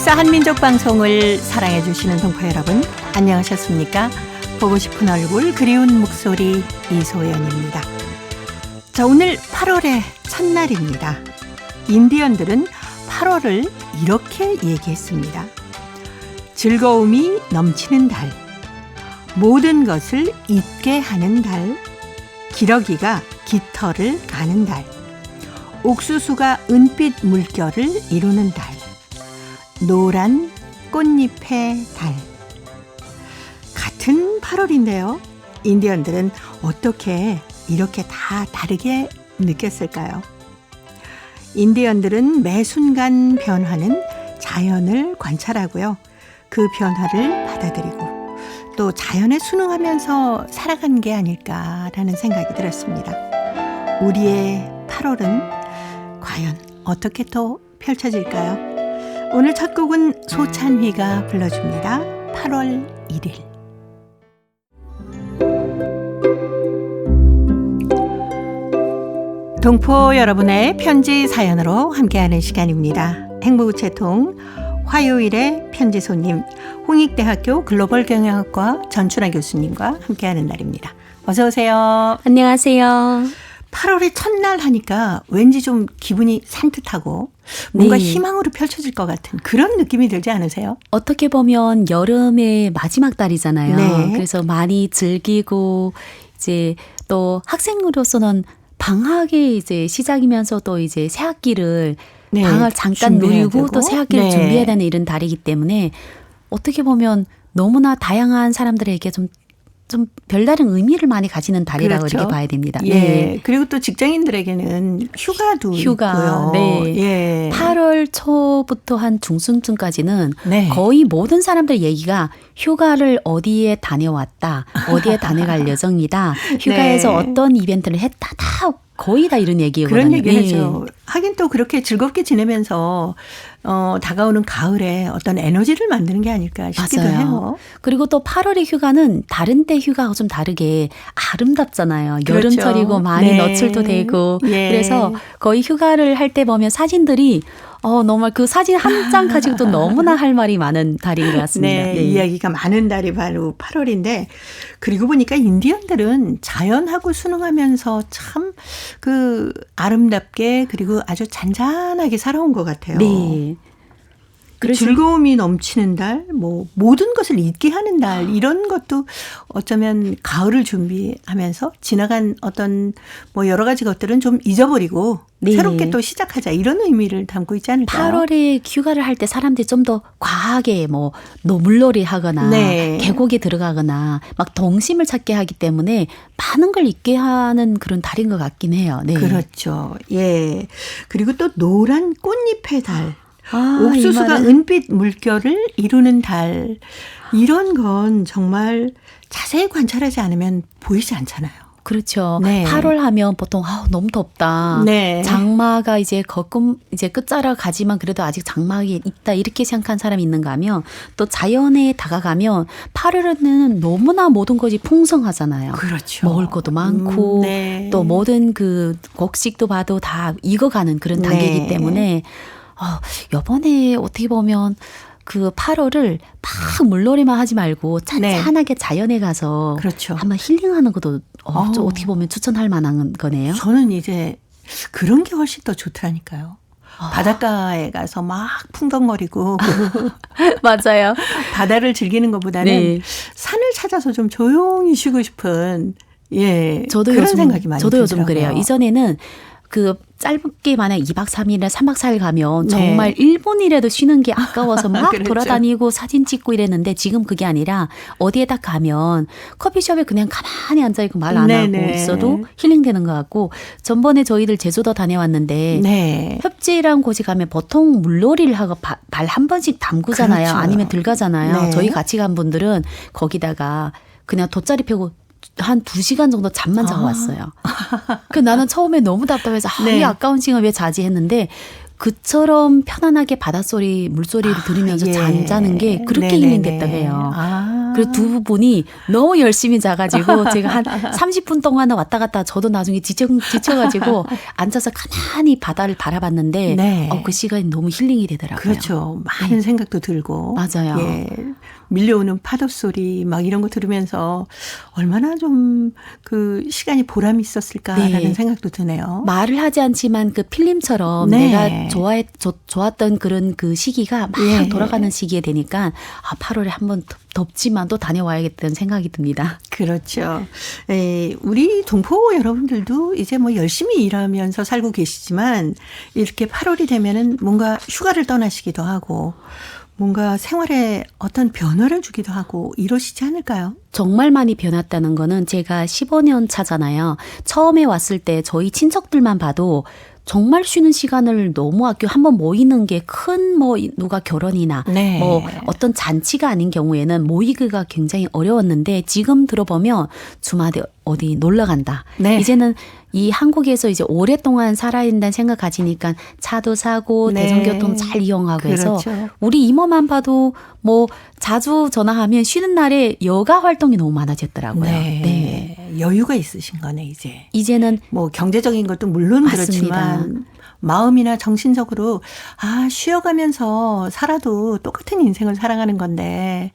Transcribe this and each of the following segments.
역사 한민족 방송을 사랑해 주시는 동포 여러분, 안녕하셨습니까? 보고 싶은 얼굴, 그리운 목소리 이소연입니다. 자, 오늘 8월의 첫날입니다. 인디언들은 8월을 이렇게 얘기했습니다. 즐거움이 넘치는 달, 모든 것을 잊게 하는 달, 기러기가 깃털을 가는 달, 옥수수가 은빛 물결을 이루는 달, 노란 꽃잎의 달. 같은 8월인데요. 인디언들은 어떻게 이렇게 다 다르게 느꼈을까요? 인디언들은 매 순간 변화는 자연을 관찰하고요. 그 변화를 받아들이고 또 자연에 순응하면서 살아간 게 아닐까라는 생각이 들었습니다. 우리의 8월은 과연 어떻게 또 펼쳐질까요? 오늘 첫 곡은 소찬휘가 불러줍니다. 8월 1일. 동포 여러분의 편지 사연으로 함께하는 시간입니다. 행복우체통 화요일의 편지 손님, 홍익대학교 글로벌경영학과 전춘아 교수님과 함께하는 날입니다. 어서 오세요. 안녕하세요. 8월의 첫날 하니까 왠지 좀 기분이 산뜻하고 뭔가 네. 희망으로 펼쳐질 것 같은 그런 느낌이 들지 않으세요? 어떻게 보면 여름의 마지막 달이잖아요. 네. 그래서 많이 즐기고 이제 또 학생으로서는 방학이 이제 시작이면서 또 이제 새학기를 네, 방학 잠깐 누리고 되고. 또 새학기를 네. 준비해야 되는 이런 달이기 때문에 어떻게 보면 너무나 다양한 사람들에게 좀 별다른 의미를 많이 가지는 달이라고 그렇죠. 이렇게 봐야 됩니다. 예. 네. 그리고 또 직장인들에게는 휴가도 휴가, 있고요. 네. 예. 8월 초부터 한 중순쯤까지는 네. 거의 모든 사람들 얘기가 휴가를 어디에 다녀왔다, 어디에 다녀갈 예정이다, 휴가에서 네. 어떤 이벤트를 했다, 다 거의 다 이런 얘기거든요. 그런 얘기 하죠. 하긴 또 그렇게 즐겁게 지내면서 다가오는 가을에 어떤 에너지를 만드는 게 아닐까 싶기도 맞아요. 해요. 그리고 또 8월의 휴가는 다른 때 휴가가 좀 다르게 아름답잖아요. 그렇죠. 여름철이고 많이 네. 너출도 되고. 예. 그래서 거의 휴가를 할 때 보면 사진들이 정말 그 사진 한 장 가지고도 너무나 할 말이 많은 달인 것 같습니다. 네, 이야기가 많은 달이 바로 8월인데, 그리고 보니까 인디언들은 자연하고 순응하면서 참 그 아름답게 그리고 아주 잔잔하게 살아온 것 같아요. 네. 그 즐거움이 넘치는 달, 뭐 모든 것을 잊게 하는 달, 이런 것도 어쩌면 가을을 준비하면서 지나간 어떤 뭐 여러 가지 것들은 좀 잊어버리고 네. 새롭게 또 시작하자, 이런 의미를 담고 있지 않을까요? 8월에 휴가를 할 때 사람들이 좀 더 과하게 뭐 물놀이 하거나 네. 계곡에 들어가거나 막 동심을 찾게 하기 때문에 많은 걸 잊게 하는 그런 달인 것 같긴 해요. 네. 그렇죠. 예. 그리고 또 노란 꽃잎의 달. 이 옥수수가 말은 은빛 물결을 이루는 달. 이런 건 정말 자세히 관찰하지 않으면 보이지 않잖아요. 그렇죠. 네. 8월 하면 보통 너무 덥다. 네. 장마가 이제 거금 이제 끝자락 가지만 그래도 아직 장마가 있다 이렇게 생각한 사람이 있는가 하면 또 자연에 다가가면 8월에는 너무나 모든 것이 풍성하잖아요. 그렇죠. 먹을 것도 많고 네. 또 모든 그 곡식도 봐도 다 익어가는 그런 단계이기 네. 때문에 이번에 어떻게 보면 그 8월을 막 물놀이만 하지 말고 찬찬하게 자연에 가서 그렇죠. 한번 힐링하는 것도 좀 어떻게 보면 추천할 만한 거네요. 저는 이제 그런 게 훨씬 더 좋더라니까요. 바닷가에 가서 막 풍덩거리고 맞아요. 바다를 즐기는 것보다는 네. 산을 찾아서 좀 조용히 쉬고 싶은 저도 그런 요즘, 생각이 많이 저도 요즘 들더라고요. 그래요. 이전에는 그 짧게 만약 2박 3일이나 3박 4일 가면 네. 정말 1분이라도 쉬는 게 아까워서 막 그렇죠. 돌아다니고 사진 찍고 이랬는데 지금 그게 아니라 어디에 딱 가면 커피숍에 그냥 가만히 앉아있고 말 안 하고 네네. 있어도 힐링되는 것 같고 전번에 저희들 제주도 다녀왔는데 네. 협지라는 곳에 가면 보통 물놀이를 하고 발 한 번씩 담그잖아요. 그렇죠. 아니면 들어가잖아요. 네. 저희 같이 간 분들은 거기다가 그냥 돗자리 펴고 한 2시간 정도 잠만 자고 왔어요. 그 나는 처음에 너무 답답해서 네. 이 아까운 시간 왜 자지 했는데 그처럼 편안하게 바닷소리, 물소리를 들으면서 예. 잠자는 게 그렇게 네네네. 힐링됐다고 해요. 그리고 두 분이 너무 열심히 자가지고 제가 한 30분 동안 왔다 갔다 저도 나중에 지쳐가지고 앉아서 가만히 바다를 바라봤는데 네. 그 시간이 너무 힐링이 되더라고요. 그렇죠. 많은 생각도 들고. 맞아요. 예. 밀려오는 파도 소리 막 이런 거 들으면서 얼마나 좀 그 시간이 보람이 있었을까라는 네. 생각도 드네요. 말을 하지 않지만 그 필름처럼 네. 내가 좋았던 그런 그 시기가 막 예. 돌아가는 시기에 되니까 8월에 한번 덥지만 또 다녀와야겠다는 생각이 듭니다. 그렇죠. 우리 동포 여러분들도 이제 뭐 열심히 일하면서 살고 계시지만 이렇게 8월이 되면은 뭔가 휴가를 떠나시기도 하고 뭔가 생활에 어떤 변화를 주기도 하고 이러시지 않을까요? 정말 많이 변했다는 거는 제가 15년 차잖아요. 처음에 왔을 때 저희 친척들만 봐도 정말 쉬는 시간을 너무 아껴 한번 모이는 게 큰 뭐 누가 결혼이나 네. 뭐 어떤 잔치가 아닌 경우에는 모이기가 굉장히 어려웠는데 지금 들어보면 주말에 어디 놀러 간다. 네. 이제는 이 한국에서 이제 오랫동안 살아야 된다는 생각 가지니까 차도 사고 네. 대중교통 잘 이용하고 해서 그렇죠. 우리 이모만 봐도 뭐 자주 전화하면 쉬는 날에 여가 활동이 너무 많아졌더라고요. 네. 여유가 있으신 거네 이제. 이제는 뭐 경제적인 것도 물론 맞습니다. 그렇지만 마음이나 정신적으로 쉬어가면서 살아도 똑같은 인생을 살아가는 건데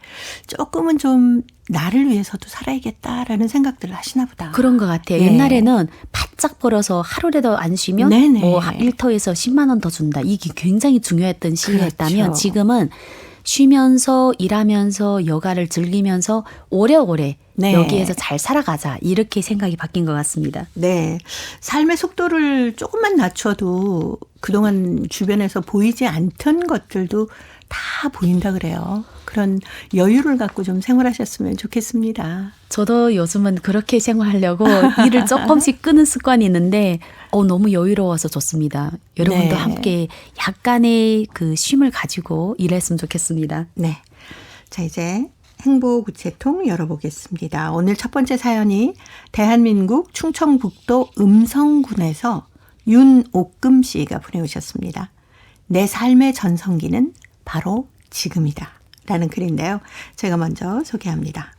조금은 좀 나를 위해서도 살아야겠다라는 생각들을 하시나 보다. 그런 것 같아요. 네. 옛날에는 바짝 벌어서 하루라도 안 쉬면 네네. 뭐 1터에서 10만 원 더 준다. 이게 굉장히 중요했던 시기였다면 그렇죠. 지금은 쉬면서 일하면서 여가를 즐기면서 오래오래 네. 여기에서 잘 살아가자. 이렇게 생각이 바뀐 것 같습니다. 네. 삶의 속도를 조금만 낮춰도 그동안 주변에서 보이지 않던 것들도 다 보인다 그래요. 그런 여유를 갖고 좀 생활하셨으면 좋겠습니다. 저도 요즘은 그렇게 생활하려고 일을 조금씩 끄는 습관이 있는데 너무 여유로워서 좋습니다. 여러분도 네. 함께 약간의 그 쉼을 가지고 일했으면 좋겠습니다. 네. 자, 이제 행보구체통 열어보겠습니다. 오늘 첫 번째 사연이 대한민국 충청북도 음성군에서 윤옥금 씨가 보내오셨습니다. 내 삶의 전성기는 바로 지금이다. 라는 글인데요. 제가 먼저 소개합니다.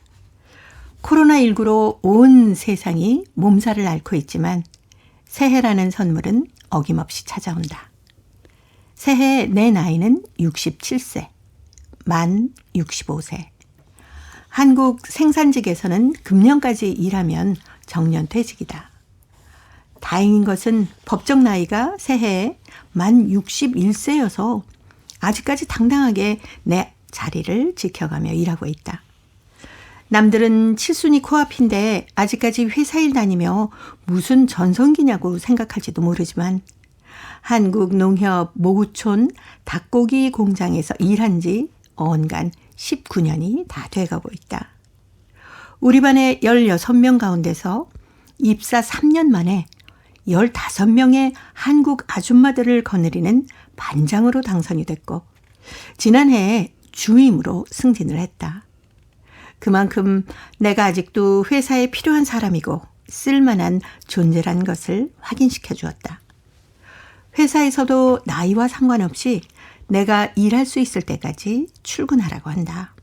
코로나19로 온 세상이 몸살을 앓고 있지만 새해라는 선물은 어김없이 찾아온다. 새해 내 나이는 67세, 만 65세. 한국 생산직에서는 금년까지 일하면 정년퇴직이다. 다행인 것은 법정 나이가 새해에 만 61세여서 아직까지 당당하게 내 자리를 지켜가며 일하고 있다. 남들은 칠순이 코앞인데 아직까지 회사일 다니며 무슨 전성기냐고 생각할지도 모르지만 한국농협 모구촌 닭고기 공장에서 일한 지 언간 19년이 다 돼가고 있다. 우리 반의 16명 가운데서 입사 3년 만에 15명의 한국 아줌마들을 거느리는 반장으로 당선이 됐고 지난해에 주임으로 승진을 했다. 그만큼 내가 아직도 회사에 필요한 사람이고 쓸만한 존재란 것을 확인시켜 주었다. 회사에서도 나이와 상관없이 내가 일할 수 있을 때까지 출근하라고 한다.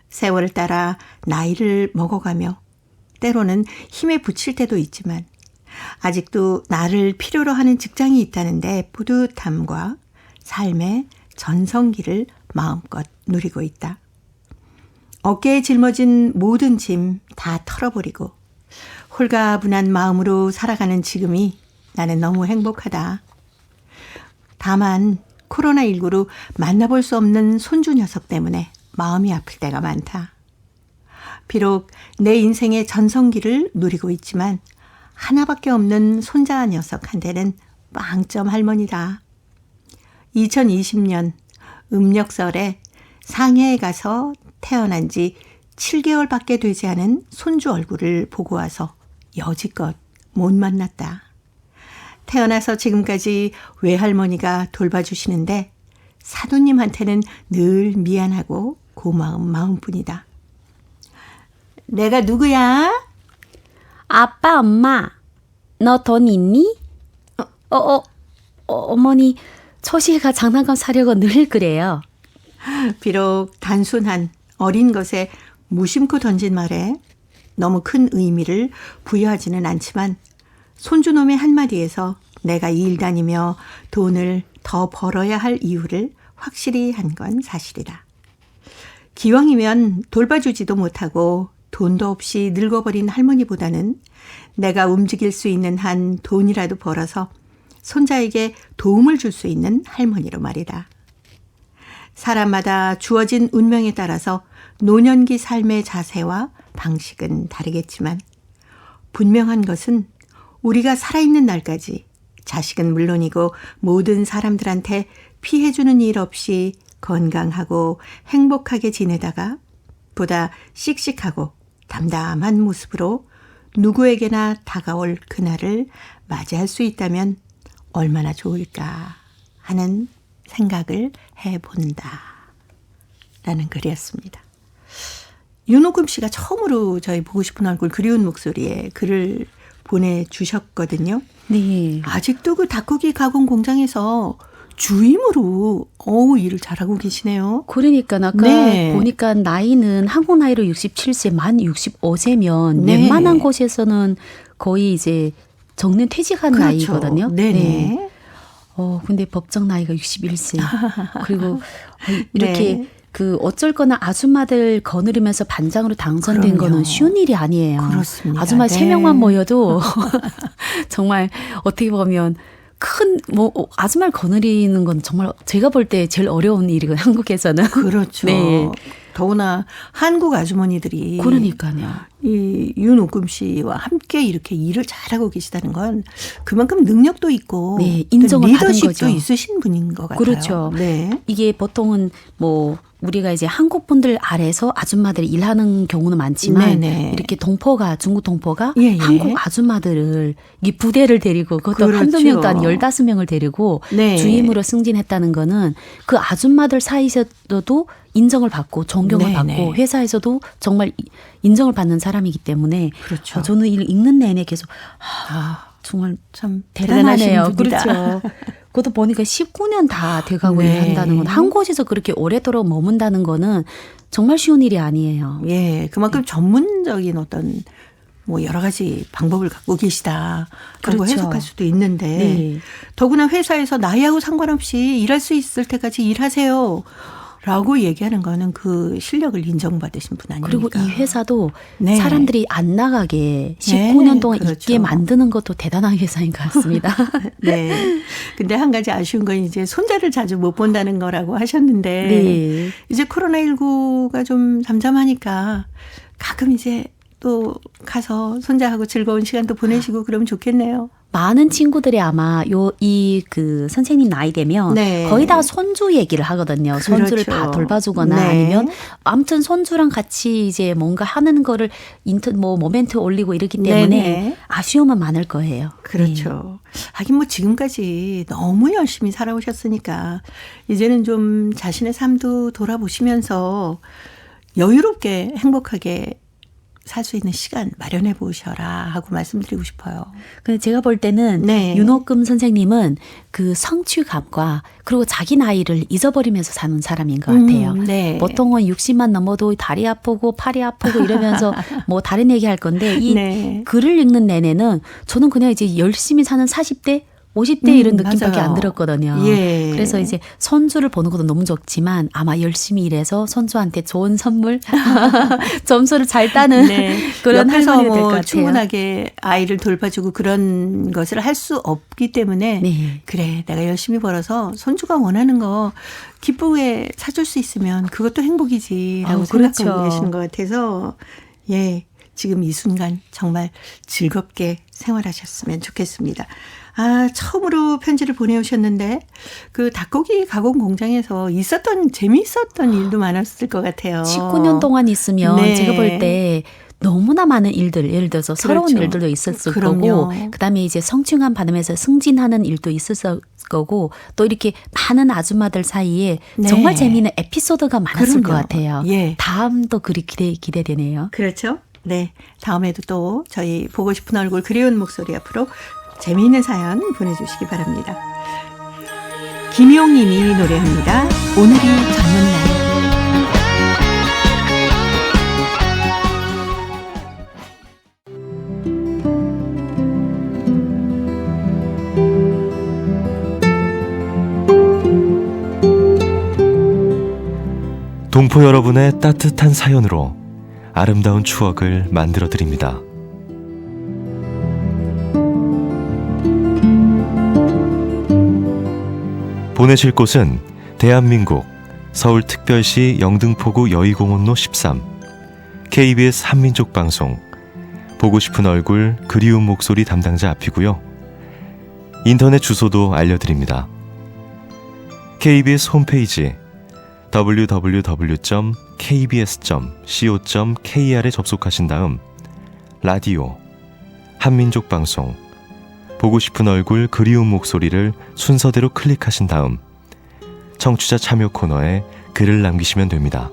세월을 따라 나이를 먹어가며 때로는 힘에 부칠 때도 있지만 아직도 나를 필요로 하는 직장이 있다는데 뿌듯함과 삶의 전성기를 마음껏 누리고 있다. 어깨에 짊어진 모든 짐 다 털어버리고 홀가분한 마음으로 살아가는 지금이 나는 너무 행복하다. 다만 코로나19로 만나볼 수 없는 손주 녀석 때문에 마음이 아플 때가 많다. 비록 내 인생의 전성기를 누리고 있지만 하나밖에 없는 손자 녀석한테는 빵점 할머니다. 2020년 음력설에 상해에 가서 태어난 지 7개월밖에 되지 않은 손주 얼굴을 보고 와서 여지껏 못 만났다. 태어나서 지금까지 외할머니가 돌봐주시는데 사돈님한테는 늘 미안하고 고마운 마음뿐이다. 내가 누구야? 아빠, 엄마, 너 돈 있니? 어머니, 초시가 장난감 사려고 늘 그래요. 비록 단순한 어린 것에 무심코 던진 말에 너무 큰 의미를 부여하지는 않지만 손주놈의 한마디에서 내가 이 일 다니며 돈을 더 벌어야 할 이유를 확실히 한 건 사실이다. 기왕이면 돌봐주지도 못하고 돈도 없이 늙어버린 할머니보다는 내가 움직일 수 있는 한 돈이라도 벌어서 손자에게 도움을 줄 수 있는 할머니로 말이다. 사람마다 주어진 운명에 따라서 노년기 삶의 자세와 방식은 다르겠지만 분명한 것은 우리가 살아있는 날까지 자식은 물론이고 모든 사람들한테 피해주는 일 없이 건강하고 행복하게 지내다가 보다 씩씩하고 담담한 모습으로 누구에게나 다가올 그날을 맞이할 수 있다면 얼마나 좋을까 하는 생각을 해본다. 라는 글이었습니다. 윤호금 씨가 처음으로 저희 보고 싶은 얼굴 그리운 목소리에 글을 보내주셨거든요. 네. 아직도 그 닭고기 가공 공장에서 주임으로 일을 잘하고 계시네요. 그러니까 아까 네. 보니까 나이는 한국 나이로 67세, 만 65세면 네. 웬만한 곳에서는 거의 이제 정년 퇴직한 그렇죠. 나이거든요. 네네. 네. 근데 법정 나이가 61세. 그리고 이렇게 네. 그 어쩔 거나 아줌마들 거느리면서 반장으로 당선된 그럼요. 거는 쉬운 일이 아니에요. 그렇습니다. 아줌마 네. 3명만 모여도 정말 어떻게 보면 아줌마를 거느리는 건 정말 제가 볼 때 제일 어려운 일이고 한국에서는. 그렇죠. 네. 더구나 한국 아주머니들이 그러니까요. 이 윤옥금 씨와 함께 이렇게 일을 잘하고 계시다는 건 그만큼 능력도 있고 네, 인정을 받은 리더십도 거죠. 있으신 분인 것 같아요. 그렇죠. 네. 이게 보통은 우리가 이제 한국 분들 아래서 아줌마들이 일하는 경우는 많지만 네네. 이렇게 중국 동포가 예. 한국 아줌마들을 이 부대를 데리고 그것도 그렇죠. 한두 명도 아니고 15명을 데리고 네. 주임으로 승진했다는 거는 그 아줌마들 사이에서도 인정을 받고 존경을 네네. 받고 회사에서도 정말 인정을 받는 사람이기 때문에 그렇죠. 저는 일 읽는 내내 계속 정말 참 대단하네요. 대단하신 분이다. 그렇죠. 그것도 보니까 19년 다 돼가고 네. 일한다는 건 한 곳에서 그렇게 오래도록 머문다는 거는 정말 쉬운 일이 아니에요. 예, 그만큼 전문적인 어떤 여러 가지 방법을 갖고 계시다. 그리고 그렇죠. 해석할 수도 있는데 네. 더구나 회사에서 나이하고 상관없이 일할 수 있을 때까지 일하세요. 라고 얘기하는 거는 그 실력을 인정받으신 분 아닙니까? 그리고 이 회사도 네. 사람들이 안 나가게 19년 동안 그렇죠. 있게 만드는 것도 대단한 회사인 것 같습니다. 네. 근데 한 가지 아쉬운 건 이제 손자를 자주 못 본다는 거라고 하셨는데 네. 이제 코로나19가 좀 잠잠하니까 가끔 이제 또 가서 손자하고 즐거운 시간도 보내시고 그러면 좋겠네요. 많은 친구들이 아마 그 선생님 나이 되면 네. 거의 다 손주 얘기를 하거든요. 손주를 그렇죠. 돌봐주거나 네. 아니면 아무튼 손주랑 같이 이제 뭔가 하는 거를 모멘트 올리고 이러기 때문에 네네. 아쉬움은 많을 거예요. 그렇죠. 하긴 지금까지 너무 열심히 살아오셨으니까 이제는 좀 자신의 삶도 돌아보시면서 여유롭게 행복하게 살 수 있는 시간 마련해 보셔라 하고 말씀드리고 싶어요. 근데 제가 볼 때는 네. 윤호금 선생님은 그 성취감과 그리고 자기 나이를 잊어버리면서 사는 사람인 것 같아요. 네. 보통은 60만 넘어도 다리 아프고 팔이 아프고 이러면서 다른 얘기 할 건데 이 네. 글을 읽는 내내는 저는 그냥 이제 열심히 사는 40대 50대 이런 느낌밖에 맞아요. 안 들었거든요. 예. 그래서 이제 손주를 보는 것도 너무 좋지만 아마 열심히 일해서 손주한테 좋은 선물, 점수를 잘 따는 네. 그런 옆에서 할머니가 될 것 같아요. 충분하게 아이를 돌봐주고 그런 것을 할 수 없기 때문에 네. 그래 내가 열심히 벌어서 손주가 원하는 거 기쁘게 사줄 수 있으면 그것도 행복이지라고 그렇죠. 생각하고 계시는 것 같아서 예 지금 이 순간 정말 즐겁게 생활하셨으면 좋겠습니다. 처음으로 편지를 보내오셨는데 그 닭고기 가공 공장에서 재미있었던 일도 많았을 것 같아요. 19년 동안 있으면 네. 제가 볼 때 너무나 많은 일들, 예를 들어서 새로운 그렇죠. 일들도 있었을 그럼요. 거고, 그다음에 이제 성취감 받으면서 승진하는 일도 있었을 거고, 또 이렇게 많은 아줌마들 사이에 네. 정말 재미있는 에피소드가 많았을 그럼요. 것 같아요. 예. 다음도 그리 기대되네요. 그렇죠. 네. 다음에도 또 저희 보고 싶은 얼굴 그리운 목소리 앞으로 재미있는 사연 보내주시기 바랍니다. 김용님이 노래합니다. 오늘이 젊은 날. 동포 여러분의 따뜻한 사연으로 아름다운 추억을 만들어 드립니다. 보내실 곳은 대한민국 서울특별시 영등포구 여의공원로 13 KBS 한민족방송 보고 싶은 얼굴 그리운 목소리 담당자 앞이고요. 인터넷 주소도 알려드립니다. KBS 홈페이지 www.kbs.co.kr에 접속하신 다음 라디오, 한민족방송, 보고 싶은 얼굴 그리운 목소리를 순서대로 클릭하신 다음 청취자 참여 코너에 글을 남기시면 됩니다.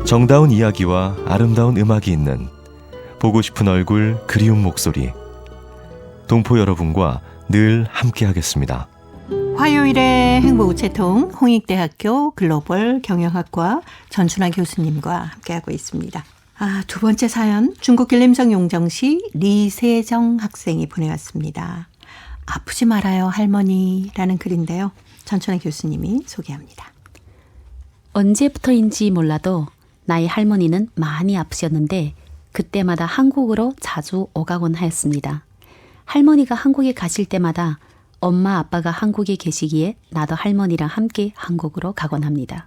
정다운 이야기와 아름다운 음악이 있는 보고 싶은 얼굴 그리운 목소리, 동포 여러분과 늘 함께하겠습니다. 화요일에 행복우체통 홍익대학교 글로벌 경영학과 전순아 교수님과 함께하고 있습니다. 두 번째 사연 중국 길림성 용정시 리세정 학생이 보내왔습니다. 아프지 말아요 할머니라는 글인데요. 전순아 교수님이 소개합니다. 언제부터인지 몰라도 나의 할머니는 많이 아프셨는데 그때마다 한국으로 자주 오가곤 하였습니다. 할머니가 한국에 가실 때마다 엄마 아빠가 한국에 계시기에 나도 할머니랑 함께 한국으로 가곤 합니다.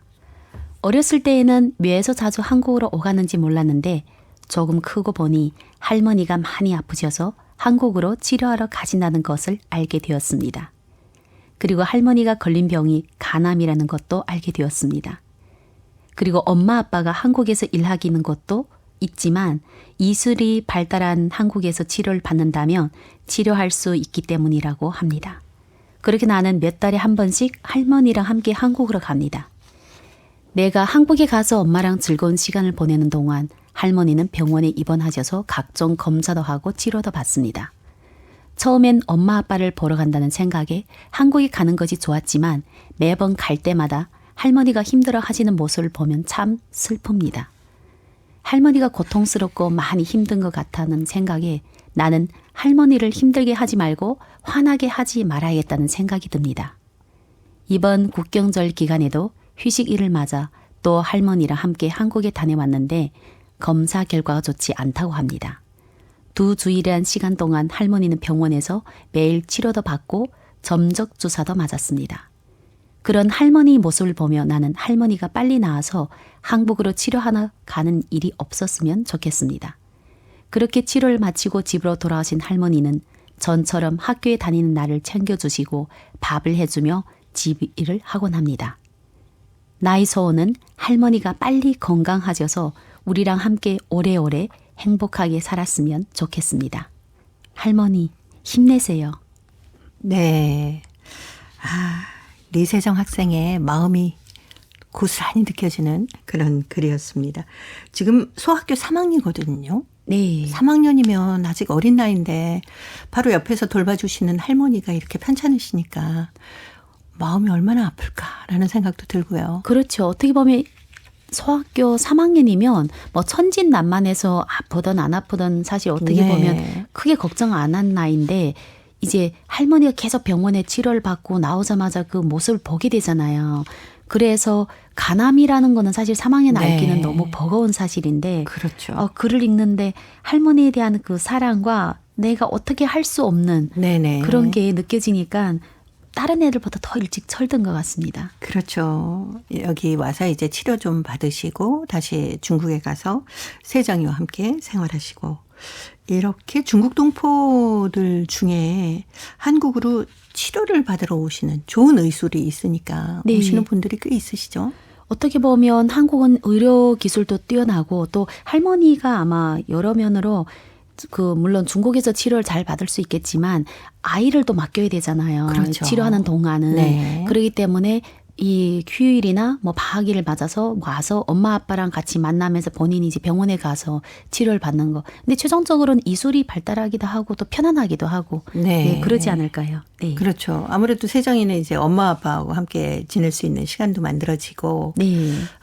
어렸을 때에는 왜서 자주 한국으로 오가는지 몰랐는데 조금 크고 보니 할머니가 많이 아프셔서 한국으로 치료하러 가신다는 것을 알게 되었습니다. 그리고 할머니가 걸린 병이 간암이라는 것도 알게 되었습니다. 그리고 엄마 아빠가 한국에서 일하기는 것도 있지만 이술이 발달한 한국에서 치료를 받는다면 치료할 수 있기 때문이라고 합니다. 그렇게 나는 몇 달에 한 번씩 할머니랑 함께 한국으로 갑니다. 내가 한국에 가서 엄마랑 즐거운 시간을 보내는 동안 할머니는 병원에 입원하셔서 각종 검사도 하고 치료도 받습니다. 처음엔 엄마 아빠를 보러 간다는 생각에 한국에 가는 것이 좋았지만 매번 갈 때마다 할머니가 힘들어 하시는 모습을 보면 참 슬픕니다. 할머니가 고통스럽고 많이 힘든 것 같다는 생각에 나는 할머니를 힘들게 하지 말고 화나게 하지 말아야겠다는 생각이 듭니다. 이번 국경절 기간에도 휴식일을 맞아 또 할머니랑 함께 한국에 다녀왔는데 검사 결과가 좋지 않다고 합니다. 2주일이란 시간 동안 할머니는 병원에서 매일 치료도 받고 점적 주사도 맞았습니다. 그런 할머니 모습을 보며 나는 할머니가 빨리 나아서 한국으로 치료하러 가는 일이 없었으면 좋겠습니다. 그렇게 치료를 마치고 집으로 돌아오신 할머니는 전처럼 학교에 다니는 나를 챙겨주시고 밥을 해주며 집일을 하곤 합니다. 나의 소원은 할머니가 빨리 건강하셔서 우리랑 함께 오래오래 행복하게 살았으면 좋겠습니다. 할머니 힘내세요. 네. 리세정 학생의 마음이 고스란히 느껴지는 그런 글이었습니다. 지금 소학교 3학년이거든요. 네. 3학년이면 아직 어린 나이인데 바로 옆에서 돌봐주시는 할머니가 이렇게 편찮으시니까 마음이 얼마나 아플까라는 생각도 들고요. 그렇죠. 어떻게 보면 소학교 3학년이면 뭐 천진난만해서 아프든 안 아프든 사실 어떻게 보면 크게 걱정 안 한 나이인데 이제 할머니가 계속 병원에 치료를 받고 나오자마자 그 모습을 보게 되잖아요. 그래서 간암이라는 거는 사실 3학년 알기는 너무 버거운 사실인데 그렇죠. 글을 읽는데 할머니에 대한 그 사랑과 내가 어떻게 할 수 없는 그런 게 느껴지니까 다른 애들보다 더 일찍 철든 것 같습니다. 그렇죠. 여기 와서 이제 치료 좀 받으시고 다시 중국에 가서 세정이와 함께 생활하시고 이렇게 중국 동포들 중에 한국으로 치료를 받으러 오시는 좋은 의술이 있으니까 오시는 분들이 꽤 있으시죠? 어떻게 보면 한국은 의료 기술도 뛰어나고 또 할머니가 아마 여러 면으로 물론 중국에서 치료를 잘 받을 수 있겠지만 아이를 또 맡겨야 되잖아요. 그렇죠. 치료하는 동안은. 그렇기 때문에 이 휴일이나 뭐 방학일을 맞아서 와서 엄마 아빠랑 같이 만나면서 본인이 이제 병원에 가서 치료를 받는 거. 근데 최종적으로는 이술이 발달하기도 하고 또 편안하기도 하고 그러지 않을까요? 네. 그렇죠. 아무래도 세정이는 이제 엄마 아빠하고 함께 지낼 수 있는 시간도 만들어지고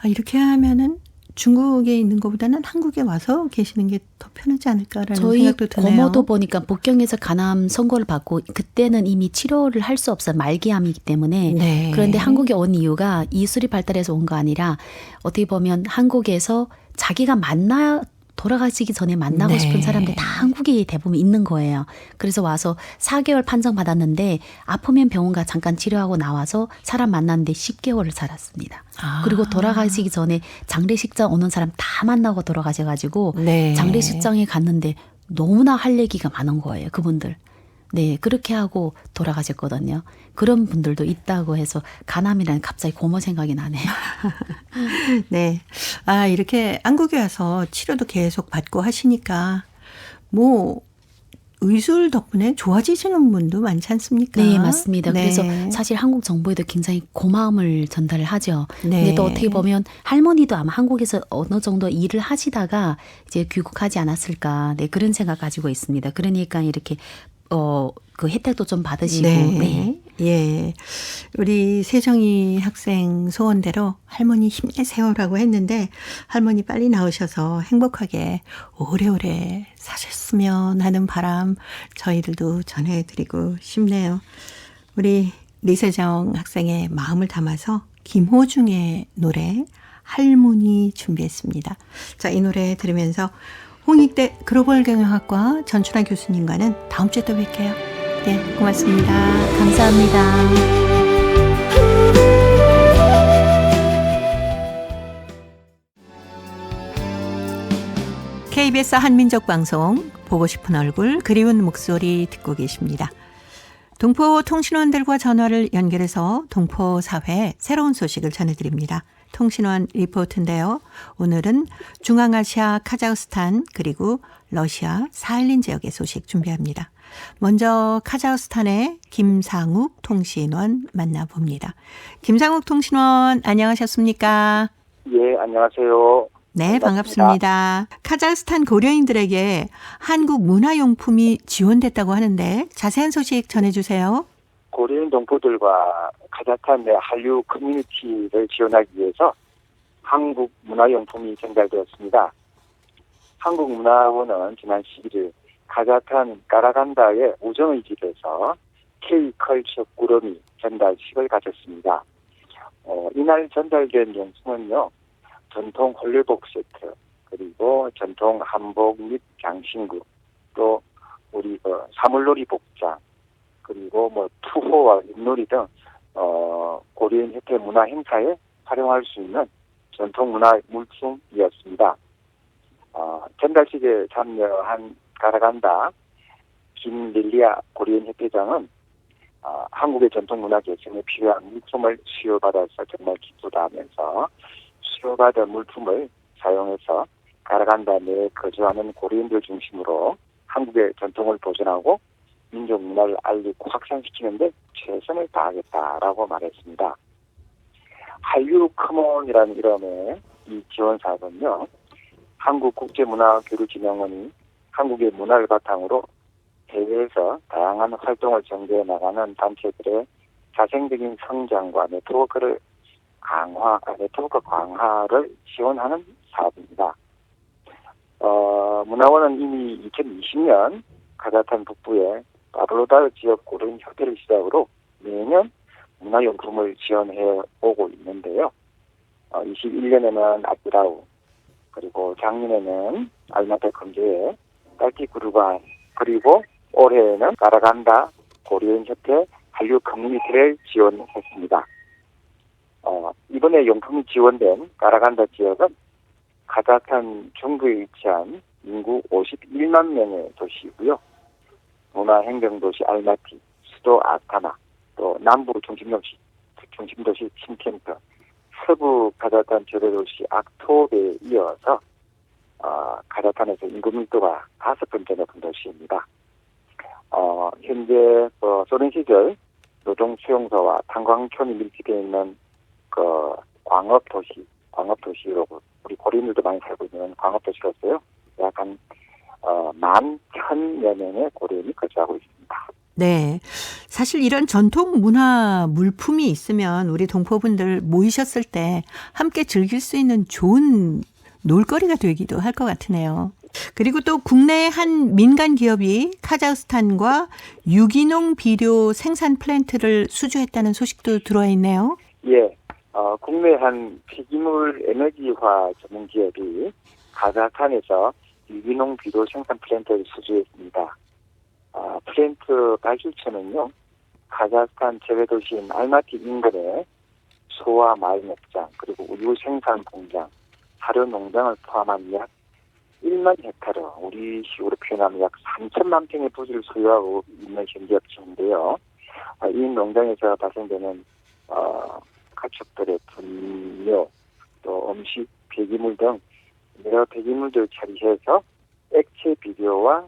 이렇게 하면은 중국에 있는 것보다는 한국에 와서 계시는 게 더 편하지 않을까라는 저희 생각도 드네요. 고모도 보니까 북경에서 간암 선고를 받고 그때는 이미 치료를 할 수 없어요. 말기암이기 때문에. 네. 그런데 한국에 온 이유가 이술이 발달해서 온 거 아니라 어떻게 보면 한국에서 자기가 돌아가시기 전에 만나고 네. 싶은 사람들 다 한국에 대부분 있는 거예요. 그래서 와서 4개월 판정 받았는데 아프면 병원 가 잠깐 치료하고 나와서 사람 만났는데 10개월을 살았습니다. 아. 그리고 돌아가시기 전에 장례식장 오는 사람 다 만나고 돌아가셔가지고 네. 장례식장에 갔는데 너무나 할 얘기가 많은 거예요. 그분들. 네, 그렇게 하고 돌아가셨거든요. 그런 분들도 있다고 해서 간암이라는 갑자기 고모 생각이 나네요. 네. 아, 이렇게 한국에 와서 치료도 계속 받고 하시니까 뭐 의술 덕분에 좋아지시는 분도 많지 않습니까? 네, 맞습니다. 네. 그래서 사실 한국 정부에도 굉장히 고마움을 전달을 하죠. 네. 근데 또 어떻게 보면 할머니도 아마 한국에서 어느 정도 일을 하시다가 이제 귀국하지 않았을까. 네, 그런 생각 가지고 있습니다. 그러니까 이렇게 그 혜택도 좀 받으시고. 네. 네. 예. 우리 세정이 학생 소원대로 할머니 힘내세요라고 했는데 할머니 빨리 나으셔서 행복하게 오래오래 사셨으면 하는 바람 저희들도 전해드리고 싶네요. 우리 리세정 학생의 마음을 담아서 김호중의 노래 할머니 준비했습니다. 자, 이 노래 들으면서 홍익대 글로벌 경영학과 전춘아 교수님과는 다음 주에 또 뵐게요. 네, 고맙습니다. 감사합니다. KBS 한민족 방송 보고 싶은 얼굴 그리운 목소리 듣고 계십니다. 동포 통신원들과 전화를 연결해서 동포 사회 새로운 소식을 전해드립니다. 통신원 리포트인데요. 오늘은 중앙아시아 카자흐스탄 그리고 러시아 사할린 지역의 소식 준비합니다. 먼저 카자흐스탄의 김상욱 통신원 만나봅니다. 김상욱 통신원 안녕하셨습니까? 예, 안녕하세요. 네, 반갑습니다. 카자흐스탄 고려인들에게 한국 문화용품이 지원됐다고 하는데 자세한 소식 전해주세요. 고려인 동포들과 카자흐스탄 내 한류 커뮤니티를 지원하기 위해서 한국 문화용품이 전달되었습니다. 한국문화원은 지난 11일 카자흐스탄 까라간다의 우정의 집에서 K컬처 꾸러미 전달식을 가졌습니다. 이날 전달된 용품은요, 전통 홀레복 세트, 그리고 전통 한복 및 장신구, 또 우리 사물놀이 복장, 그리고 투호와 윷놀이 등 고려인 협회 문화 행사에 활용할 수 있는 전통 문화 물품이었습니다. 전달식에 참여한 가라간다 김릴리아 고려인 협회장은 한국의 전통 문화 개성에 필요한 물품을 수요받아서 정말 기쁘다 하면서 수요받은 물품을 사용해서 가라간다 내에 거주하는 고려인들 중심으로 한국의 전통을 보존하고 민족 문화를 알리고 확산시키는 데 최선을 다하겠다라고 말했습니다. 한류 커먼이라는 이름의 이 지원 사업은요, 한국국제문화교류진흥원이 한국의 문화를 바탕으로 해외에서 다양한 활동을 전개해 나가는 단체들의 자생적인 성장과 네트워크 강화를 지원하는 사업입니다. 문화원은 이미 2020년 카자흐스탄 북부의 파블로다르 지역 고려인 협회를 시작으로 매년 문화용품을 지원해 오고 있는데요. 21년에는 아브라우, 그리고 작년에는 알마트 건조에 딸기구르반, 그리고 올해에는 가라간다 고려인 협회 한류 커뮤니티를 지원했습니다. 이번에 용품이 지원된 가라간다 지역은 카자흐스탄 중부에 위치한 인구 51만 명의 도시이고요. 문화행정도시 알마티, 수도 아스타나, 또 남부 중심도시 침켄트, 서부 카자흐스탄 최대도시 악토베에 이어서 카자흐스탄에서 인구 밀도가 5번째 높은 도시입니다. 현재 소련 시절 노동 수용소와 탄광촌이 밀집해 있는 광업도시로 우리 고려인들도 많이 살고 있는 광업도시로서요. 약 한 11,000여 명의 고려인이 거주하고 있습니다. 네. 사실 이런 전통 문화 물품이 있으면 우리 동포분들 모이셨을 때 함께 즐길 수 있는 좋은 놀거리가 되기도 할 것 같으네요. 그리고 또 국내의 한 민간 기업이 카자흐스탄과 유기농 비료 생산 플랜트를 수주했다는 소식도 들어와 있네요. 예, 국내 한 폐기물 에너지화 전문 기업이 카자흐스탄에서 유기농 비료 생산 플랜트를 수주했습니다. 플랜트 발주처는요, 카자흐스탄 제외도시인 알마티 인근에 소와 마을 목장, 그리고 우유 생산 공장, 사료 농장을 포함한 약 1만 헥타르, 우리 식으로 표현하면 약 3천만 평의 부지를 소유하고 있는 현지 업체인데요. 이 농장에서 발생되는 가축들의 분뇨, 또 음식 폐기물 등 여러 폐기물들을 처리해서 액체 비료와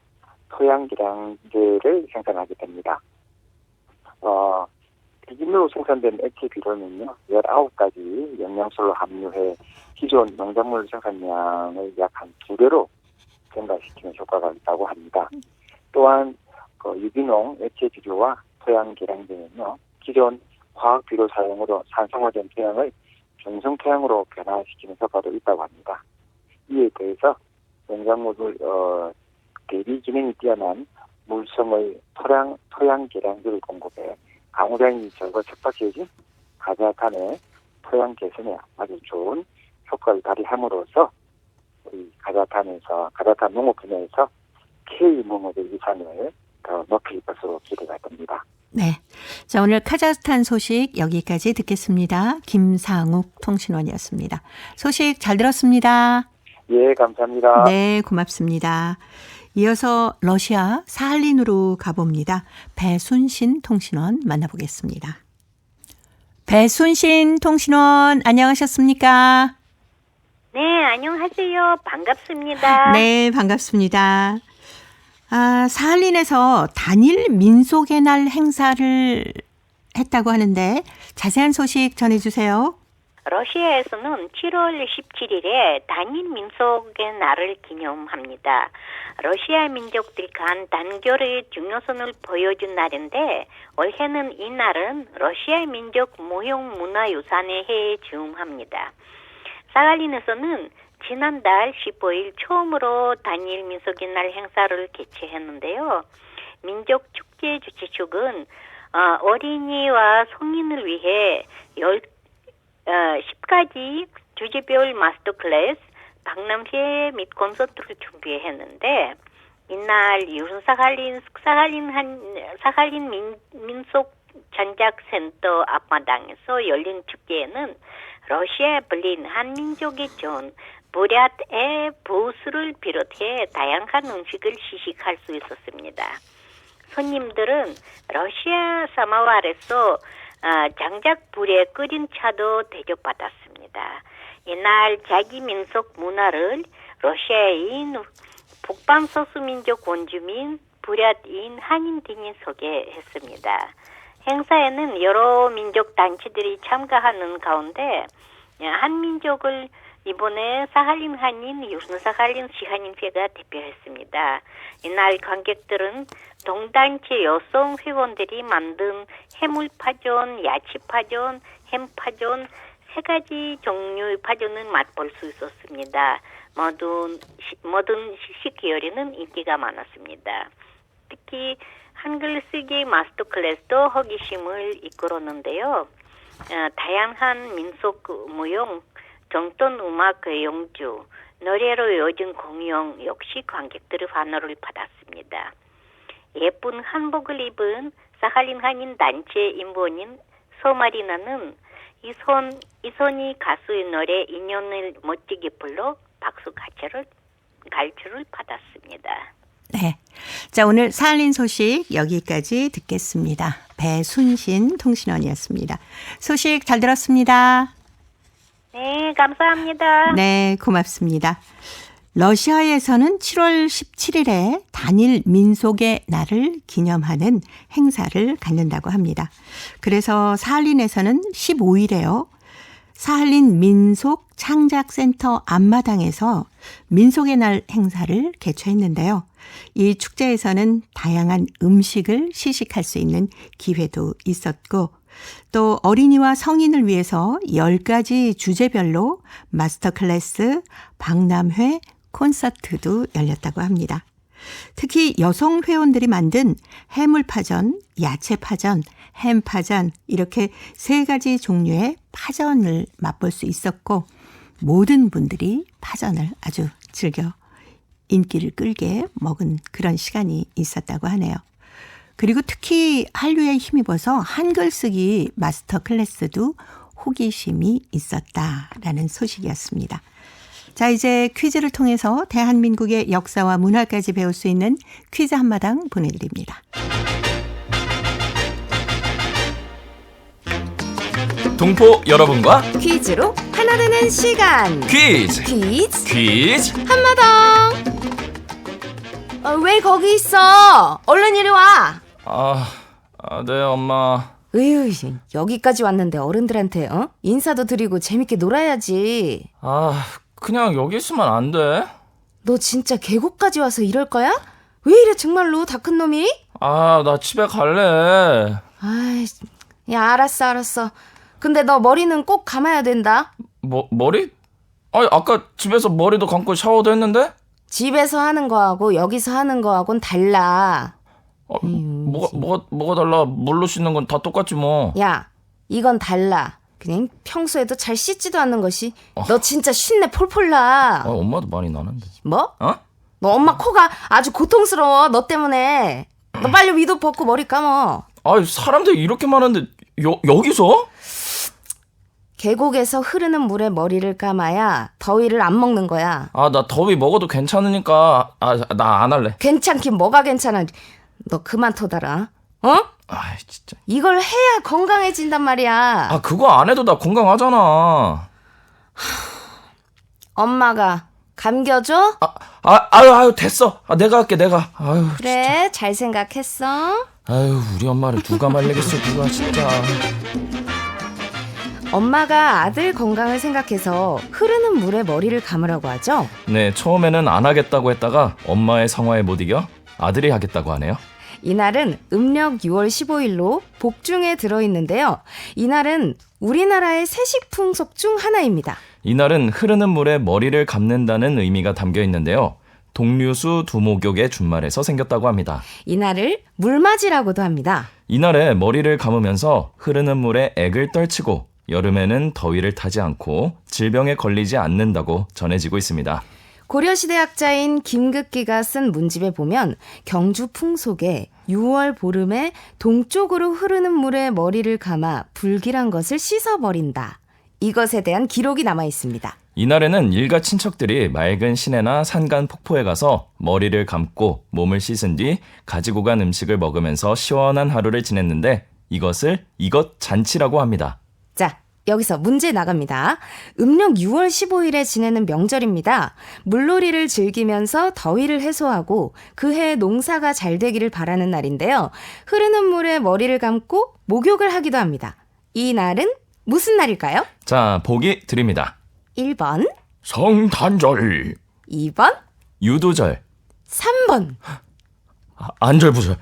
토양 계량제를 생산하게 됩니다. 폐기물로 생산된 액체 비료는요, 19가지 영양소를 함유해 기존 농작물 생산량을 약 한 2배로 증가시키는 효과가 있다고 합니다. 또한 유기농 액체 비료와 토양 계량제는요, 기존 화학 비료 사용으로 산성화된 토양을 중성 토양으로 변화시키는 효과도 있다고 합니다. 이에 대해서 농작물 대비 기능이 뛰어난 물성의 토양 계량제를 공급해 강우량이 적어 척박해진 카자흐스탄의 토양 개선에 아주 좋은 효과를 발휘함으로써 우리 카자흐스탄 농업 분야에서 K 농업의 위상을 더 높일 것으로 기대가 됩니다. 네. 자, 오늘 카자흐스탄 소식 여기까지 듣겠습니다. 김상욱 통신원이었습니다. 소식 잘 들었습니다. 예, 감사합니다. 네, 고맙습니다. 이어서 러시아 사할린으로 가봅니다. 배순신 통신원 만나보겠습니다. 배순신 통신원 안녕하셨습니까? 네, 안녕하세요. 반갑습니다. 네, 반갑습니다. 사할린에서 단일 민속의 날 행사를 했다고 하는데 자세한 소식 전해주세요. 러시아에서는 7월 17일에 단일 민속의 날을 기념합니다. 러시아 민족들 간 단결의 중요성을 보여준 날인데 올해는 이 날은 러시아 민족 무형 문화유산의 해에 즈음합니다. 사할린에서는 지난달 15일 처음으로 단일 민속의 날 행사를 개최했는데요. 민족 축제 주최 측은 어린이와 성인을 위해 10가지 주제별 마스터 클래스, 박람회 및 콘서트를 준비했는데 이날 사할린 민속 전작센터 앞마당에서 열린 축제에는 러시아에 불린 한민족의 전 부랴트의 부스를 비롯해 다양한 음식을 시식할 수 있었습니다. 손님들은 러시아 사마왈에서 장작 불에 끓인 차도 대접받았습니다. 이날 자기 민속 문화를 러시아인 북방 소수민족 원주민 부랴트인 한인 등이 소개했습니다. 행사에는 여러 민족 단체들이 참가하는 가운데 한민족을 이번에 사할린 한인 유른사할린 시한인회가 대표했습니다. 이날 관객들은 동단체 여성 회원들이 만든 해물파전, 야채파전, 햄파전 3가지 종류의 파전을 맛볼 수 있었습니다. 모든 시식 계열에는 인기가 많았습니다. 특히 한글 쓰기 마스터 클래스도 호기심을 이끌었는데요. 다양한 민속 무용, 정통 음악 연주, 노래로 이어진 공연 역시 관객들의 환호를 받았습니다. 예쁜 한복을 입은 사할린 한인 단체 임원인 소마리나는 이손이 가수의 노래 인연을 멋지게 불러 박수 갈채를 받았습니다. 네. 자, 오늘 사할린 소식 여기까지 듣겠습니다. 배순신 통신원이었습니다. 소식 잘 들었습니다. 네, 감사합니다. 네, 고맙습니다. 러시아에서는 7월 17일에 단일 민속의 날을 기념하는 행사를 갖는다고 합니다. 그래서 사할린에서는 15일에요. 사할린 민속 창작센터 앞마당에서 민속의 날 행사를 개최했는데요. 이 축제에서는 다양한 음식을 시식할 수 있는 기회도 있었고 또 어린이와 성인을 위해서 10가지 주제별로 마스터 클래스, 박람회, 콘서트도 열렸다고 합니다. 특히 여성 회원들이 만든 해물파전, 야채파전, 햄파전 이렇게 3가지 종류의 파전을 맛볼 수 있었고 모든 분들이 파전을 아주 즐겨 인기를 끌게 먹은 그런 시간이 있었다고 하네요. 그리고 특히 한류에 힘입어서 한글 쓰기 마스터 클래스도 호기심이 있었다라는 소식이었습니다. 자, 이제 퀴즈를 통해서 대한민국의 역사와 문화까지 배울 수 있는 퀴즈 한마당 보내드립니다. 동포 여러분과 퀴즈로 하나 되는 시간. 퀴즈 한마당. 왜 거기 있어? 얼른 이리 와. 네 엄마. 으유, 여기까지 왔는데 어른들한테 인사도 드리고 재밌게 놀아야지. 그냥 여기 있으면 안 돼? 너 진짜 계곡까지 와서 이럴 거야? 왜 이래 정말로 다 큰 놈이? 나 집에 갈래. 아이, 야 알았어. 근데 너 머리는 꼭 감아야 된다. 머리? 아까 집에서 머리도 감고 샤워도 했는데? 집에서 하는 거하고 여기서 하는 거하고는 달라. 뭐가 달라? 물로 씻는 건 다 똑같지 뭐. 야, 이건 달라. 그냥 평소에도 잘 씻지도 않는 것이. 너 진짜 쉰내 폴폴 나. 엄마도 많이 나는데. 뭐? 너 엄마 코가 아주 고통스러워. 너 때문에. 너 빨리 위도 벗고 머리 감어. 사람들이 이렇게 많은데 여기서? 계곡에서 흐르는 물에 머리를 감아야 더위를 안 먹는 거야. 나 더위 먹어도 괜찮으니까 나 안 할래. 괜찮긴 뭐가 괜찮아. 너 그만 토달아. 진짜. 이걸 해야 건강해진단 말이야. 그거 안 해도 나 건강하잖아. 엄마가 감겨줘? 아유 됐어. 내가 할게 내가. 그래, 진짜. 잘 생각했어. 우리 엄마를 누가 말리겠어 누가 진짜. 엄마가 아들 건강을 생각해서 흐르는 물에 머리를 감으라고 하죠. 네, 처음에는 안 하겠다고 했다가 엄마의 성화에 못 이겨 아들이 하겠다고 하네요. 이날은 음력 6월 15일로 복중에 들어있는데요. 이날은 우리나라의 세식 풍속 중 하나입니다. 이날은 흐르는 물에 머리를 감는다는 의미가 담겨 있는데요. 동류수 두목욕의 준말에서 생겼다고 합니다. 이날을 물맞이라고도 합니다. 이날에 머리를 감으면서 흐르는 물에 액을 떨치고 여름에는 더위를 타지 않고 질병에 걸리지 않는다고 전해지고 있습니다. 고려시대 학자인 김극기가 쓴 문집에 보면 경주 풍속에 6월 보름에 동쪽으로 흐르는 물에 머리를 감아 불길한 것을 씻어버린다. 이것에 대한 기록이 남아 있습니다. 이날에는 일가 친척들이 맑은 시내나 산간 폭포에 가서 머리를 감고 몸을 씻은 뒤 가지고 간 음식을 먹으면서 시원한 하루를 지냈는데 이것을 이것 잔치라고 합니다. 자, 여기서 문제 나갑니다. 음력 6월 15일에 지내는 명절입니다. 물놀이를 즐기면서 더위를 해소하고 그해 농사가 잘 되기를 바라는 날인데요. 흐르는 물에 머리를 감고 목욕을 하기도 합니다. 이 날은 무슨 날일까요? 자, 보기 드립니다. 1번, 성탄절, 2번, 유도절, 3번. 안절부절.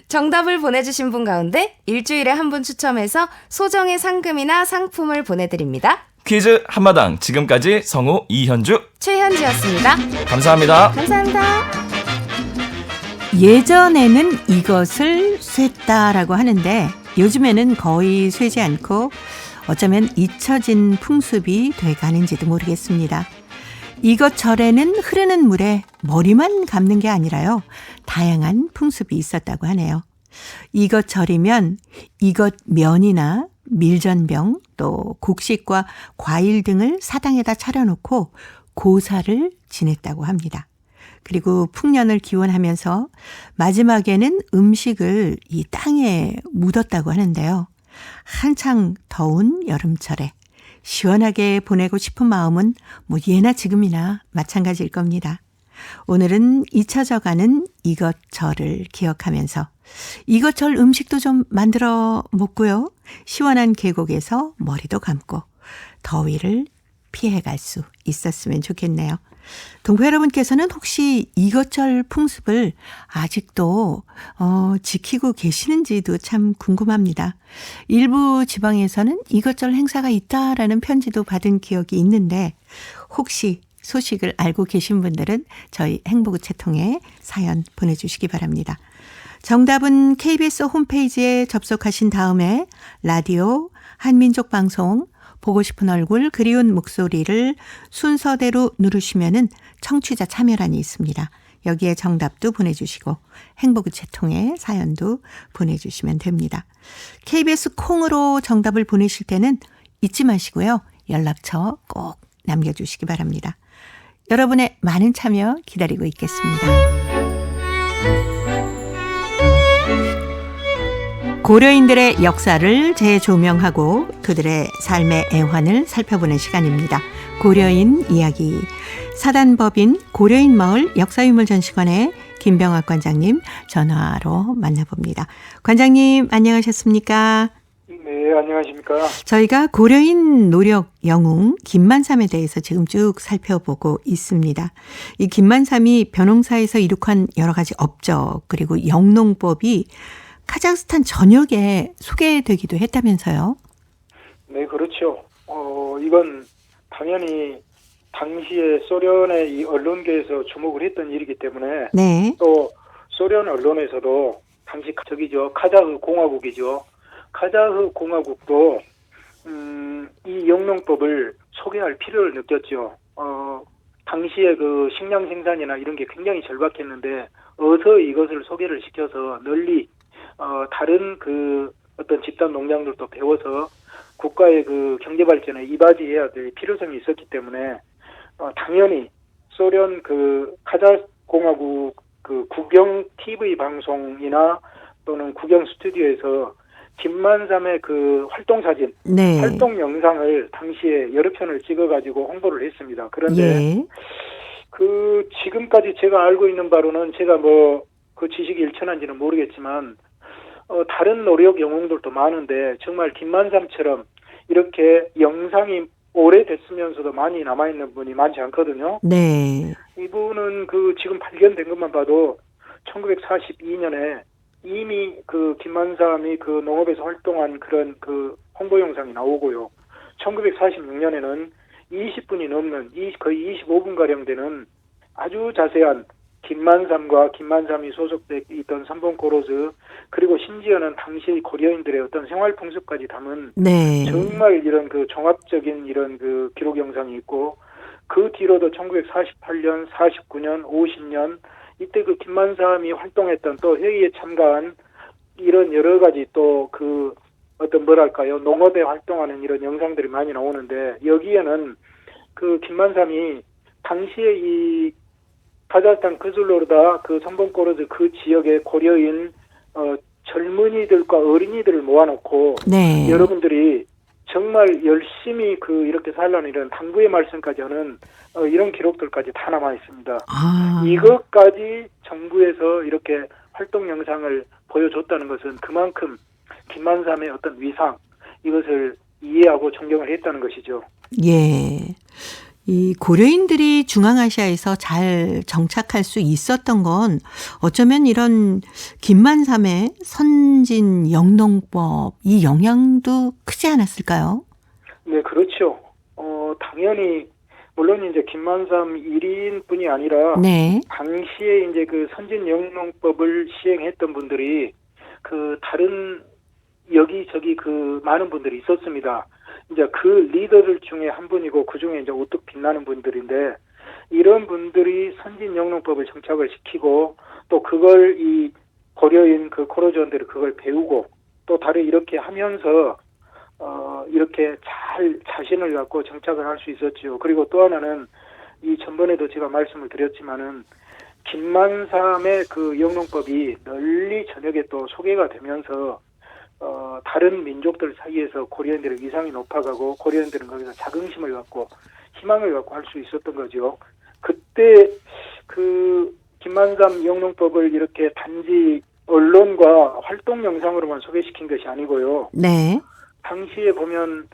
정답을 보내주신 분 가운데 일주일에 한 분 추첨해서 소정의 상금이나 상품을 보내드립니다. 퀴즈 한마당 지금까지 성우 이현주 최현지였습니다. 감사합니다. 감사합니다. 예전에는 이것을 쇠다라고 하는데 요즘에는 거의 쇠지 않고 어쩌면 잊혀진 풍습이 돼가는지도 모르겠습니다. 이것절에는 흐르는 물에 머리만 감는 게 아니라요. 다양한 풍습이 있었다고 하네요. 이것절이면 이것면이나 밀전병 또 곡식과 과일 등을 사당에다 차려놓고 고사를 지냈다고 합니다. 그리고 풍년을 기원하면서 마지막에는 음식을 이 땅에 묻었다고 하는데요. 한창 더운 여름철에 시원하게 보내고 싶은 마음은 뭐 예나 지금이나 마찬가지일 겁니다. 오늘은 잊혀져가는 이것절을 기억하면서 이것절 음식도 좀 만들어 먹고요. 시원한 계곡에서 머리도 감고 더위를 피해갈 수 있었으면 좋겠네요. 동포 여러분께서는 혹시 이것절 풍습을 아직도 지키고 계시는지도 참 궁금합니다. 일부 지방에서는 이것절 행사가 있다라는 편지도 받은 기억이 있는데 혹시 소식을 알고 계신 분들은 저희 행복우체 통해 사연 보내주시기 바랍니다. 정답은 KBS 홈페이지에 접속하신 다음에 라디오 한민족 방송 보고 싶은 얼굴 그리운 목소리를 순서대로 누르시면은 청취자 참여란이 있습니다. 여기에 정답도 보내주시고 행복우체 통해 사연도 보내주시면 됩니다. KBS 콩으로 정답을 보내실 때는 잊지 마시고요. 연락처 꼭 남겨주시기 바랍니다. 여러분의 많은 참여 기다리고 있겠습니다. 고려인들의 역사를 재조명하고 그들의 삶의 애환을 살펴보는 시간입니다. 고려인 이야기. 사단법인 고려인 마을 역사유물전시관의 김병학 관장님 전화로 만나봅니다. 관장님 안녕하셨습니까? 네, 안녕하십니까? 저희가 고려인 노력 영웅 김만삼에 대해서 지금 쭉 살펴보고 있습니다. 이 김만삼이 벼농사에서 이룩한 여러 가지 업적 그리고 영농법이 카자흐스탄 전역에 소개되기도 했다면서요? 네, 그렇죠. 이건 당연히 당시에 소련의 이 언론계에서 주목을 했던 일이기 때문에 네. 또 소련 언론에서도 당시 저기죠, 카자흐 공화국이죠. 카자흐 공화국도 이 영농법을 소개할 필요를 느꼈죠. 당시에 그 식량 생산이나 이런 게 굉장히 절박했는데 어서 이것을 소개를 시켜서 널리 다른 그 어떤 집단 농장들도 배워서 국가의 그 경제 발전에 이바지해야 될 필요성이 있었기 때문에 당연히 소련 그 카자흐 공화국 그 국영 TV 방송이나 또는 국영 스튜디오에서 김만삼의 그 활동 사진, 네. 활동 영상을 당시에 여러 편을 찍어가지고 홍보를 했습니다. 그런데 예. 그 지금까지 제가 알고 있는 바로는 제가 뭐 그 지식이 일천한지는 모르겠지만 다른 노력 영웅들도 많은데 정말 김만삼처럼 이렇게 영상이 오래됐으면서도 많이 남아있는 분이 많지 않거든요. 네. 이분은 그 지금 발견된 것만 봐도 1942년에 이미 그 김만삼이 그 농업에서 활동한 그런 그 홍보 영상이 나오고요. 1946년에는 20분이 넘는 거의 25분가량 되는 아주 자세한 김만삼과 김만삼이 소속돼 있던 삼봉코로즈 그리고 심지어는 당시 고려인들의 어떤 생활 풍습까지 담은 네. 정말 이런 그 종합적인 이런 그 기록 영상이 있고 그 뒤로도 1948년, 49년, 50년 이때 그 김만삼이 활동했던 또 회의에 참가한 이런 여러 가지 또 그 어떤 뭐랄까요 농업에 활동하는 이런 영상들이 많이 나오는데 여기에는 그 김만삼이 당시에 이 카자흐스탄 그슬로르다 그 삼봉코르즈 그 지역의 고려인 젊은이들과 어린이들을 모아놓고 네. 여러분들이 정말 열심히 그 이렇게 살라는 이런 당부의 말씀까지 하는 이런 기록들까지 다 남아 있습니다. 아. 이것까지 정부에서 이렇게 활동 영상을 보여줬다는 것은 그만큼 김만삼의 어떤 위상 이것을 이해하고 존경을 했다는 것이죠. 예. 이 고려인들이 중앙아시아에서 잘 정착할 수 있었던 건 어쩌면 이런 김만삼의 선진 영농법 이 영향도 크지 않았을까요? 네, 그렇죠. 당연히 물론 이제 김만삼 1인뿐이 아니라 네. 당시에 이제 그 선진 영농법을 시행했던 분들이 그 다른 여기저기 그 많은 분들이 있었습니다. 이제 그 리더들 중에 한 분이고 그 중에 이제 우뚝 빛나는 분들인데 이런 분들이 선진 영농법을 정착을 시키고 또 그걸 이 고려인 그 코로즈원들이 그걸 배우고 또 다른 이렇게 하면서 이렇게 잘 자신을 갖고 정착을 할 수 있었죠. 그리고 또 하나는 이 전번에도 제가 말씀을 드렸지만은 김만삼의 그 영농법이 널리 전역에 또 소개가 되면서 다른 민족들 사이에서 고려인들의 위상이 높아가고 고려인들은 거기서 자긍심을 갖고 희망을 갖고 할 수 있었던 거죠. 그때 그 김만삼 영농법을 이렇게 단지 언론과 활동 영상으로만 소개시킨 것이 아니고요. 네. 당시에 보면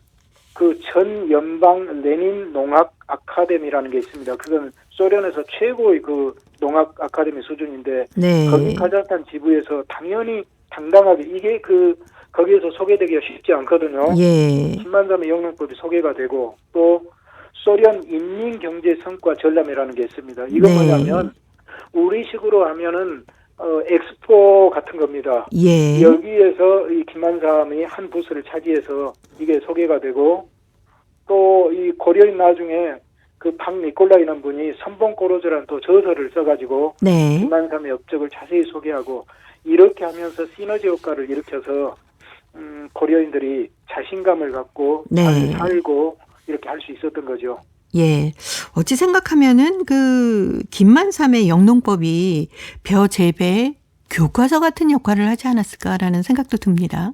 그 전 연방 레닌 농학 아카데미라는 게 있습니다. 그건 소련에서 최고의 그 농학 아카데미 수준인데 네. 거기 카자흐스탄 지부에서 당연히 당당하게 이게 거기에서 소개되기가 쉽지 않거든요. 예. 김만삼의 영농법이 소개가 되고 또 소련 인민경제성과 전람회라는 게 있습니다. 이건 네. 뭐냐면 우리식으로 하면은 엑스포 같은 겁니다. 예. 여기에서 이 김만삼이 한 부스를 차지해서 이게 소개가 되고 또 이 고려인 나중에 그 박 니콜라이라는 분이 선봉꼬로즈라는 또 저서를 써가지고 네. 김만삼의 업적을 자세히 소개하고 이렇게 하면서 시너지 효과를 일으켜서 고려인들이 자신감을 갖고 네. 잘 살고 이렇게 할 수 있었던 거죠. 예. 어찌 생각하면은 그 김만삼의 영농법이 벼 재배 교과서 같은 역할을 하지 않았을까라는 생각도 듭니다.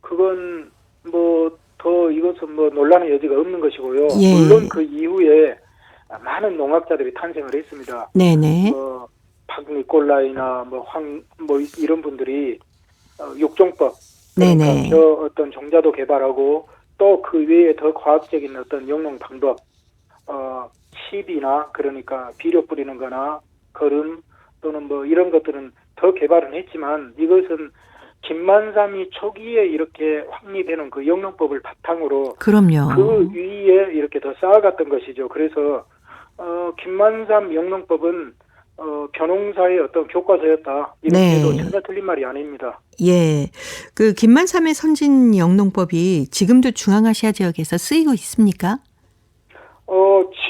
그건 뭐 더 이것은 뭐 논란의 여지가 없는 것이고요. 예. 물론 그 이후에 많은 농학자들이 탄생을 했습니다. 네네. 박 니콜라이나 이런 분들이 육종법, 그러니까 네네. 저 어떤 종자도 개발하고 또 그 외에 더 과학적인 어떤 영농 방법, 칩이나 그러니까 비료 뿌리는 거나 거름 또는 뭐 이런 것들은 더 개발은 했지만 이것은 김만삼이 초기에 이렇게 확립해놓은 그 영농법을 바탕으로 그럼요. 그 위에 이렇게 더 쌓아갔던 것이죠. 그래서 김만삼 영농법은 벼농사의 어떤 교과서였다. 이렇게 네. 해도 전혀 틀린 말이 아닙니다. 예. 그 김만삼의 선진 영농법이 지금도 중앙아시아 지역에서 쓰이고 있습니까?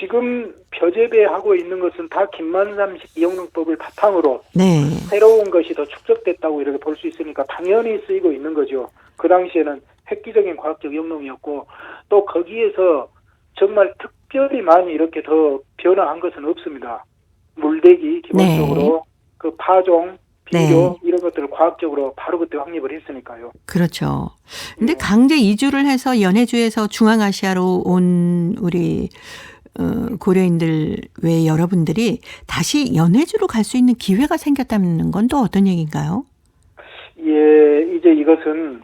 지금 벼재배하고 있는 것은 다 김만삼식 영농법을 바탕으로 네. 새로운 것이 더 축적됐다고 이렇게 볼 수 있으니까 당연히 쓰이고 있는 거죠. 그 당시에는 획기적인 과학적 영농이었고 또 거기에서 정말 특별히 많이 이렇게 더 변화한 것은 없습니다. 물대기 기본적으로 그 파종, 비료 네. 이런 것들을 과학적으로 바로 그때 확립을 했으니까요. 그렇죠. 근데 네. 강제 이주를 해서 연해주에서 중앙아시아로 온 우리 고려인들 외 여러분들이 다시 연해주로 갈 수 있는 기회가 생겼다는 건 또 어떤 얘기인가요? 예, 이제 이것은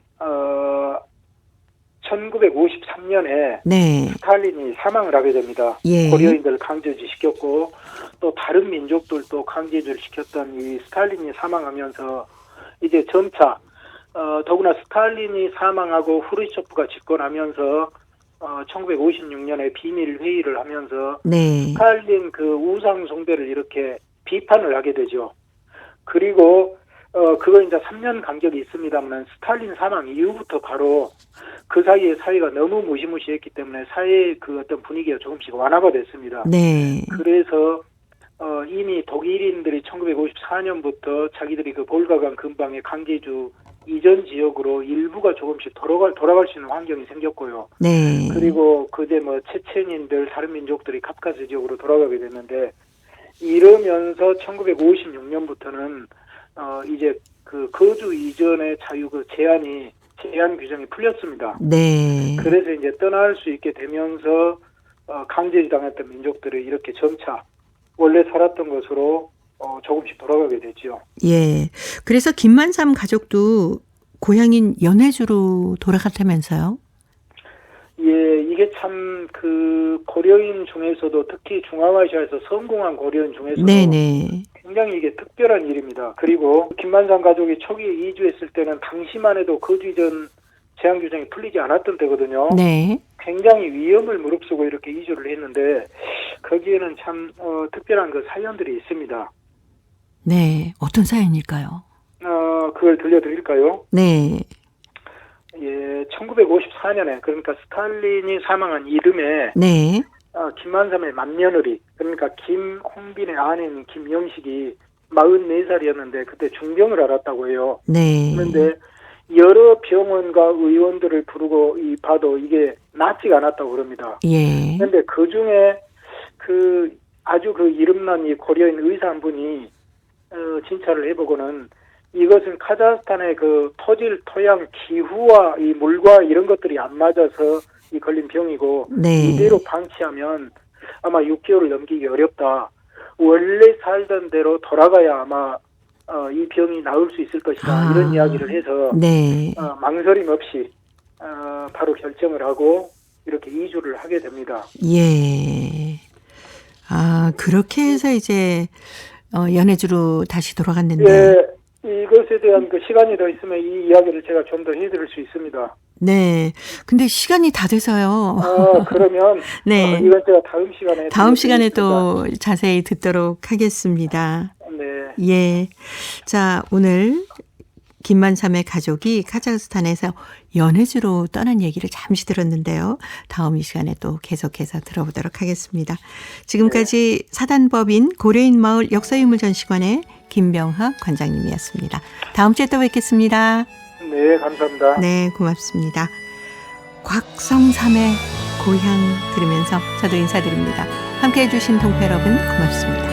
1953년에 네. 스탈린이 사망을 하게 됩니다. 예. 고려인들을 강제이주 시켰고 또 다른 민족들도 강제이주를 시켰던 이 스탈린이 사망하면서 이제 점차 더구나 스탈린이 사망하고 후르시초프가 집권하면서 1956년에 비밀 회의를 하면서 네. 스탈린 그 우상 숭배를 이렇게 비판을 하게 되죠. 그리고 그거 이제 3년 간격이 있습니다만 스탈린 사망 이후부터 바로 그 사이에 사회가 너무 무시무시했기 때문에 사회의 그 어떤 분위기가 조금씩 완화가 됐습니다. 네. 그래서 이미 독일인들이 1954년부터 자기들이 그 볼가강 근방의 강제주 이전 지역으로 일부가 조금씩 돌아갈 수 있는 환경이 생겼고요. 네. 그리고 그제 뭐 체첸인들 다른 민족들이 카프카스 지역으로 돌아가게 됐는데 이러면서 1956년부터는 이제 그 거주 이전의 자유 그 제한 규정이 풀렸습니다. 네. 그래서 이제 떠날 수 있게 되면서 강제당했던 민족들이 이렇게 점차 원래 살았던 것으로 조금씩 돌아가게 됐죠. 예. 그래서 김만삼 가족도 고향인 연해주로 돌아갔다면서요? 예, 이게 참 그 고려인 중에서도 특히 중앙아시아에서 성공한 고려인 중에서도 네네. 굉장히 이게 특별한 일입니다. 그리고 김만삼 가족이 초기에 이주했을 때는 당시만 해도 거주 이전 제한 규정이 풀리지 않았던 때거든요. 네. 굉장히 위험을 무릅쓰고 이렇게 이주를 했는데 거기에는 참 특별한 그 사연들이 있습니다. 네. 어떤 사연일까요? 그걸 들려드릴까요? 네. 예, 1954년에 그러니까 스탈린이 사망한 이듬해 네. 김만삼의 맏며느리 그러니까 김홍빈의 아내인 김영식이 44살이었는데 그때 중병을 앓았다고 해요. 네. 그런데 여러 병원과 의원들을 부르고 봐도 이게 낫지가 않았다고 그럽니다. 예. 그런데 그 중에 그 아주 그 이름난 이 고려인 의사 한 분이 진찰을 해보고는 이것은 카자흐스탄의 그 토질, 토양, 기후와 이 물과 이런 것들이 안 맞아서 이 걸린 병이고 네. 이대로 방치하면 아마 6개월을 넘기기 어렵다. 원래 살던 대로 돌아가야 아마 이 병이 나을 수 있을 것이다. 이런 이야기를 해서 네. 망설임 없이 바로 결정을 하고 이렇게 이주를 하게 됩니다. 예. 아, 그렇게 해서 이제 연해주로 다시 돌아갔는데. 예, 이것에 대한 그 시간이 더 있으면 이 이야기를 제가 좀 더 해드릴 수 있습니다. 네. 근데 시간이 다 돼서요. 그러면 네. 이건 제가 다음 시간에 다음 시간에 드리겠습니다. 또 자세히 듣도록 하겠습니다. 네. 예. 자, 오늘 김만삼의 가족이 카자흐스탄에서 연해주로 떠난 얘기를 잠시 들었는데요. 다음 이 시간에 또 계속해서 들어보도록 하겠습니다. 지금까지 사단법인 고려인마을 역사유물전시관의 김병하 관장님이었습니다. 다음 주에 또 뵙겠습니다. 네, 감사합니다. 네, 고맙습니다. 곽성삼의 고향 들으면서 저도 인사드립니다. 함께해 주신 동포 여러분 고맙습니다.